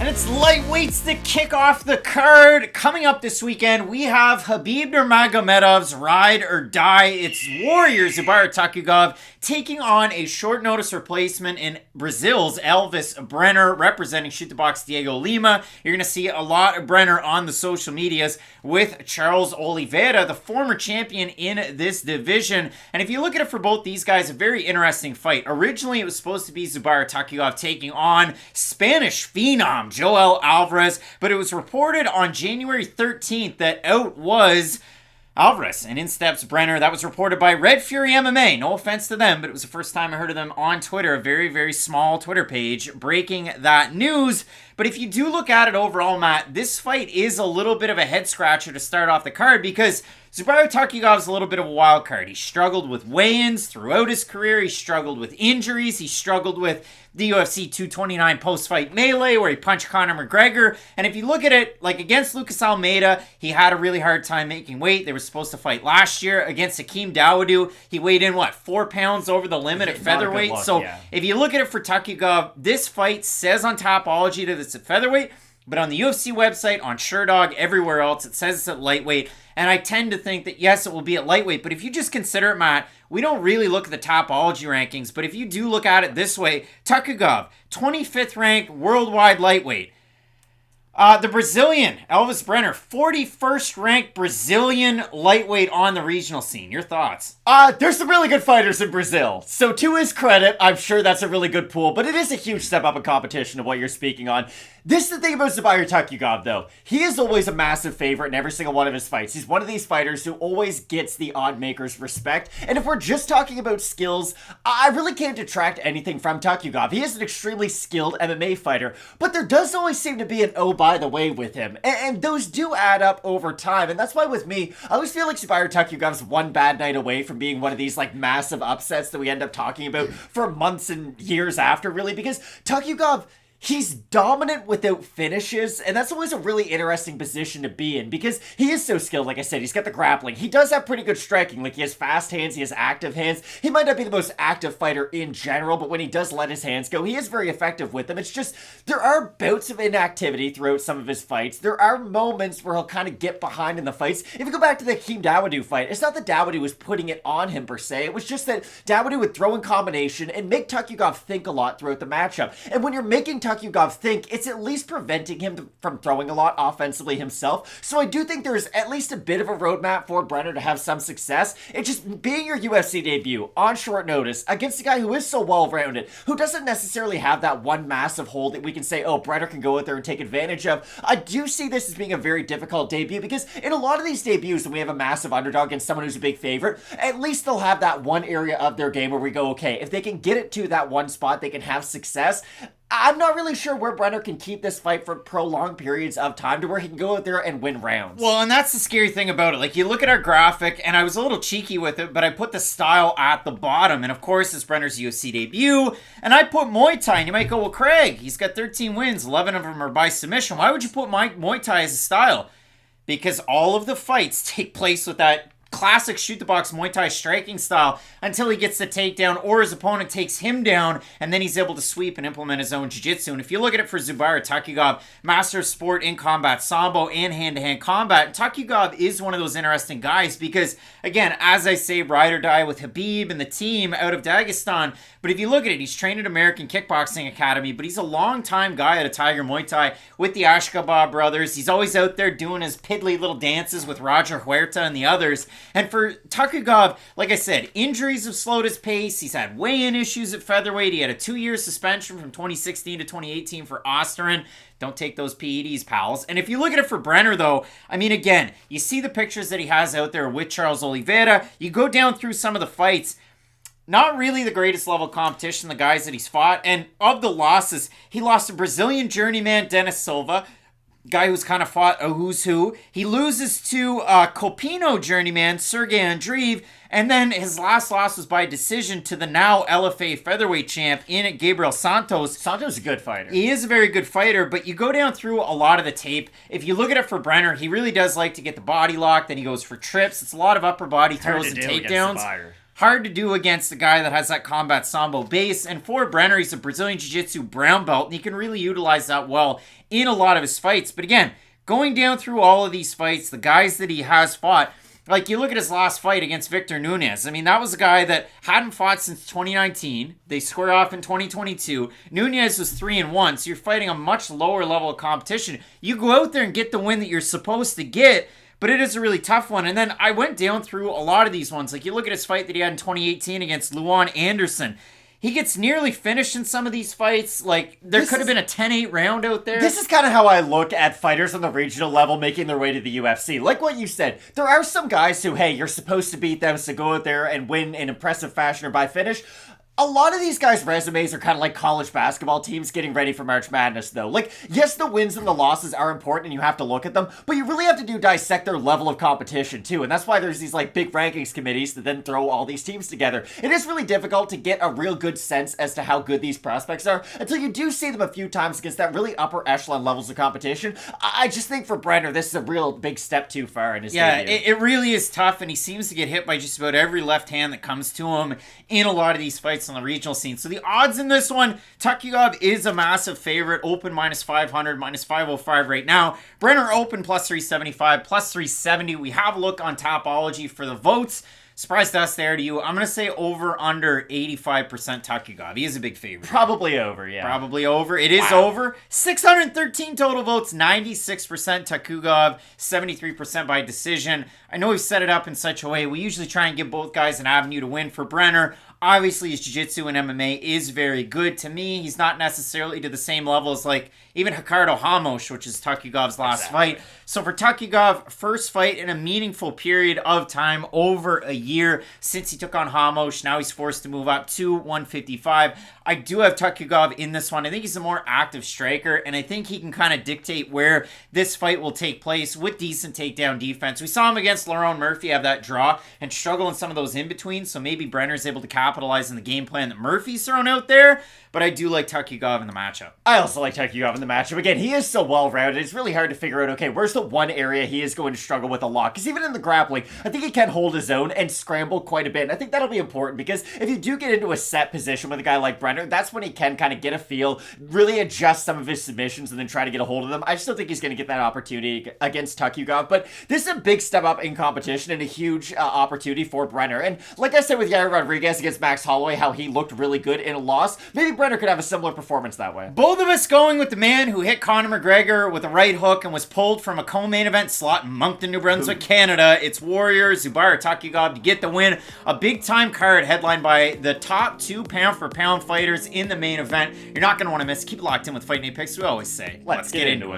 And it's lightweights to kick off the card. Coming up this weekend, we have Khabib Nurmagomedov's ride or die. It's Warrior Zubaira Tukhugov taking on a short notice replacement in Brazil's Elves Brenner, representing Shoot the Box Diego Lima. You're going to see a lot of Brenner on the social medias with Charles Oliveira, the former champion in this division. And if you look at it for both these guys, a very interesting fight. Originally, it was supposed to be Zubaira Tukhugov taking on Spanish phenom Joel Alvarez, but it was reported on January 13th that out was Alvarez, and in steps Brenner. That was reported by Red Fury MMA. No offense to them, but it was the first time I heard of them on Twitter. A very, very small Twitter page breaking that news. But if you do look at it overall, Matt, this fight is a little bit of a head scratcher to start off the card because Zubaira Tukhugov is a little bit of a wild card. He struggled with weigh-ins throughout his career. He struggled with injuries. He struggled with the UFC 229 post-fight melee where he punched Conor McGregor. And if you look at it, like against Lucas Almeida, he had a really hard time making weight. They were supposed to fight last year. Against Hakeem Dawodu, he weighed in, 4 pounds over the limit at featherweight? If you look at it for Tukhugov, this fight says on Tapology that it's at featherweight, but on the UFC website, on SureDog, everywhere else, it says it's at lightweight. And I tend to think that, yes, it will be at lightweight. But if you just consider it, Matt, we don't really look at the Tapology rankings. But if you do look at it this way, Tukhugov, 25th ranked worldwide lightweight. The Brazilian, Elves Brenner, 41st ranked Brazilian lightweight on the regional scene. Your thoughts? There's some really good fighters in Brazil. So to his credit, I'm sure that's a really good pool, but it is a huge step up in competition of what you're speaking on. This is the thing about Zubaira Tukhugov, though. He is always a massive favorite in every single one of his fights. He's one of these fighters who always gets the odd maker's respect. And if we're just talking about skills, I really can't detract anything from Tukhugov. He is an extremely skilled MMA fighter, but there does always seem to be an oh by the way with him. And those do add up over time. And that's why with me, I always feel like Zubaira Tukhugov's one bad night away from being one of these massive upsets that we end up talking about for months and years after, really, because Tukhugov, he's dominant without finishes, and that's always a really interesting position to be in because he is so skilled. Like I said, he's got the grappling. He does have pretty good striking. He has fast hands, he has active hands. He might not be the most active fighter in general, but when he does let his hands go, he is very effective with them. It's just, there are bouts of inactivity throughout some of his fights. There are moments where he'll kind of get behind in the fights. If you go back to the Hakeem Dawodu fight, it's not that Dawodu was putting it on him per se. It was just that Dawodu would throw in combination and make Tukhugov think a lot throughout the matchup. And when you're making Tukhugov think, it's at least preventing him from throwing a lot offensively himself. So I do think there's at least a bit of a roadmap for Brenner to have some success. It's just being your UFC debut on short notice against a guy who is so well-rounded, who doesn't necessarily have that one massive hole that we can say, oh, Brenner can go out there and take advantage of. I do see this as being a very difficult debut because in a lot of these debuts, when we have a massive underdog against someone who's a big favorite, at least they'll have that one area of their game where we go, okay, if they can get it to that one spot, they can have success. I'm not really sure where Brenner can keep this fight for prolonged periods of time to where he can go out there and win rounds. Well, and that's the scary thing about it. You look at our graphic, and I was a little cheeky with it, but I put the style at the bottom. And of course, it's Brenner's UFC debut. And I put Muay Thai. And you might go, well, Craig, he's got 13 wins. 11 of them are by submission. Why would you put Muay Thai as a style? Because all of the fights take place with that classic shoot-the-box Muay Thai striking style until he gets the takedown or his opponent takes him down, and then he's able to sweep and implement his own jiu-jitsu. And if you look at it for Zubaira Tukhugov, master of sport in combat sambo and hand-to-hand combat, Tukhugov is one of those interesting guys because, again, as I say, ride or die with Khabib and the team out of Dagestan, but if you look at it, he's trained at American Kickboxing Academy, but he's a long-time guy at a Tiger Muay Thai with the Ashkaba brothers. He's always out there doing his piddly little dances with Roger Huerta and the others. And for Tukhugov, like I said, injuries have slowed his pace. He's had weigh-in issues at featherweight. He had a 2-year suspension from 2016 to 2018 for Osterin. Don't take those PEDs, pals. And if you look at it for Brenner, though, I mean, again, you see the pictures that he has out there with Charles Oliveira. You go down through some of the fights. Not really the greatest level of competition, the guys that he's fought. And of the losses, he lost to Brazilian journeyman Denis Silva, guy who's kind of fought a who's who. He loses to Copino journeyman Sergey Andreev, and then his last loss was by decision to the now LFA featherweight champ in Gabriel Santos. Santos is a good fighter. He is a very good fighter, but you go down through a lot of the tape. If you look at it for Brenner, he really does like to get the body lock, then he goes for trips. It's a lot of upper body throws and takedowns. hard to do against a guy that has that combat sambo base. And for Brenner, he's a Brazilian Jiu-Jitsu brown belt, and he can really utilize that well in a lot of his fights. But again, going down through all of these fights, the guys that he has fought, like, you look at his last fight against Victor Nunes. I mean, that was a guy that hadn't fought since 2019. They square off in 2022. Nunes was 3-1, so you're fighting a much lower level of competition. You go out there and get the win that you're supposed to get, but it is a really tough one. And then I went down through a lot of these ones. Like, you look at his fight that he had in 2018 against Luan Anderson. He gets nearly finished in some of these fights. Like, there could have been a 10-8 round out there. This is kind of how I look at fighters on the regional level making their way to the UFC. Like what you said, there are some guys who, hey, you're supposed to beat them, so go out there and win in impressive fashion or by finish. A lot of these guys' resumes are kind of like college basketball teams getting ready for March Madness, though. Like, yes, the wins and the losses are important and you have to look at them, but you really have to dissect their level of competition, too. And that's why there's these, like, big rankings committees that then throw all these teams together. It is really difficult to get a real good sense as to how good these prospects are until you do see them a few times against that really upper echelon levels of competition. I just think for Brenner, this is a real big step too far in his debut. It really is tough, and he seems to get hit by just about every left hand that comes to him in a lot of these fights on the regional scene. So the odds in this one, Tukhugov is a massive favorite, open -500, -505 right now. Brenner open +375, +370. We have a look on Tapology for the votes. Surprised us there to you. I'm going to say over under 85% Tukhugov. He is a big favorite. Probably over, yeah. Probably over. It is over. 613 total votes, 96% Tukhugov, 73% by decision. I know we've set it up in such a way. We usually try and give both guys an avenue to win. For Brenner, obviously his jiu-jitsu and MMA is very good. To me, he's not necessarily to the same level as like even Ricardo Ramos, which is Tukhugov's last fight. So for Tukhugov, first fight in a meaningful period of time, over a year since he took on Ramos. Now he's forced to move up to 155. I do have Tukhugov in this one. I think he's a more active striker, and I think he can kind of dictate where this fight will take place with decent takedown defense. We saw him against Lerone Murphy have that draw and struggle in some of those in-betweens, so maybe Brenner's able to capitalize on the game plan that Murphy's thrown out there, but I do like Tukhugov in the matchup. I also like Tukhugov in the matchup. Again, he is so well-rounded, it's really hard to figure out, okay, where's the one area he is going to struggle with a lot? Because even in the grappling, I think he can hold his own and scramble quite a bit, and I think that'll be important, because if you do get into a set position with a guy like Brenner, that's when he can kind of get a feel, really adjust some of his submissions, and then try to get a hold of them. I still think he's going to get that opportunity against Tukhugov, but this is a big step up in competition and a huge opportunity for Brenner. And like I said with Yair Rodrigues against Max Holloway, how he looked really good in a loss, maybe Brenner could have a similar performance that way. Both of us going with the man who hit Conor McGregor with a right hook and was pulled from a co-main event slot in Moncton, New Brunswick, Canada. It's Warrior Zubaira Tukhugov to get the win. A big-time card headlined by the top 2 pound-for-pound fighters in the main event. You're not going to want to miss. Keep it locked in with Fight Night Picks, we always say. Let's get into it.